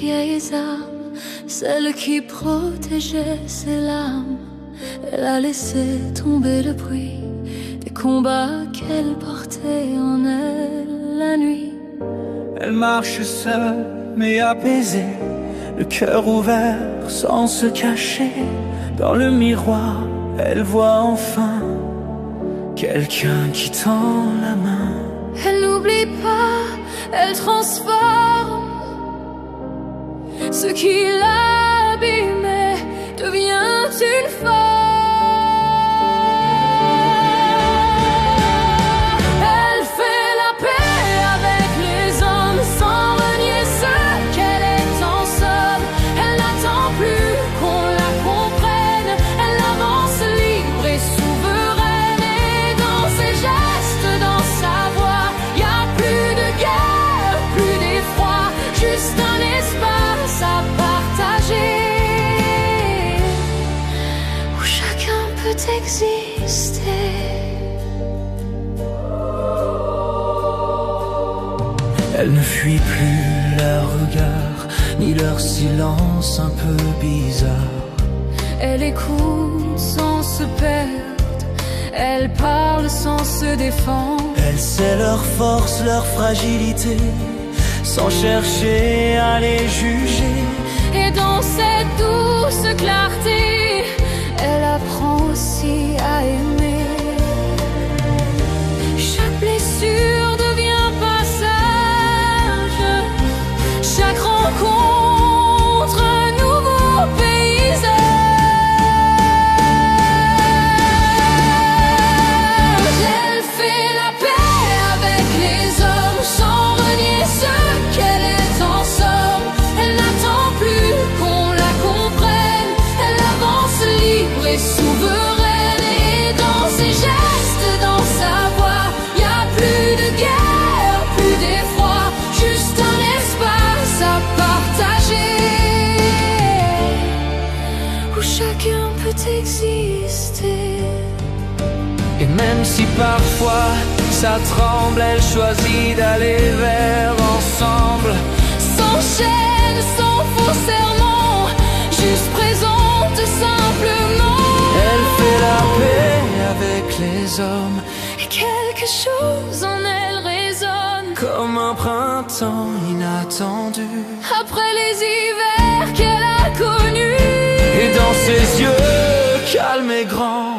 vieilles âmes, celle qui protégeait ses larmes. Elle a laissé tomber le bruit des combats qu'elle portait en elle la nuit. Elle marche seule mais apaisée, le cœur ouvert sans se cacher. Dans le miroir, elle voit enfin quelqu'un qui tend la main. Elle n'oublie pas, elle transforme. Ce qui l'abîmait devient une force. Elle fait la paix avec les hommes sans renier ce qu'elle est en somme. Elle n'attend plus qu'on la comprenne. Elle avance libre et souveraine. Et dans ses gestes, dans sa voix, y a plus de guerre, plus d'effroi, juste un espace à partager où chacun peut exister. Elle ne fuit plus leur regard, ni leur silence un peu bizarre. Elle écoute sans se perdre, elle parle sans se défendre. Elle sait leur force, leur fragilité, sans chercher à les juger. Et dans cette douce clarté, elle apprend aussi à aimer. Chaque blessure devient passage, chaque rencontre un nouveau paysage. Elle fait la paix avec les hommes sans renier ce qu'elle est en somme. Elle n'attend plus qu'on la comprenne. Elle avance libre et souveraine. Et dans ses gestes, dans sa voix, y a plus de guerre, plus d'effroi, juste un espace à partager où chacun peut exister. Et même si parfois ça tremble, elle choisit d'aller vers ensemble. Sans chaîne, sans faux serment, juste présente simplement. Elle fait la paix avec les hommes, Et quelque chose en elle résonne comme un printemps inattendu. après les hivers qu'elle a connus. Et dans ses yeux calmes et grands,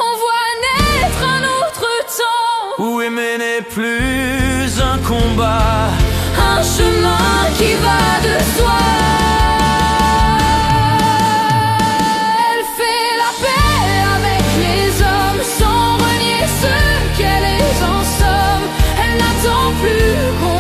On voit naître un autre temps, où aimer n'est plus un combat, un chemin qui va de soi. Elle fait la paix avec les hommes sans renier ce qu'elle est en somme. Elle n'attend plus qu'on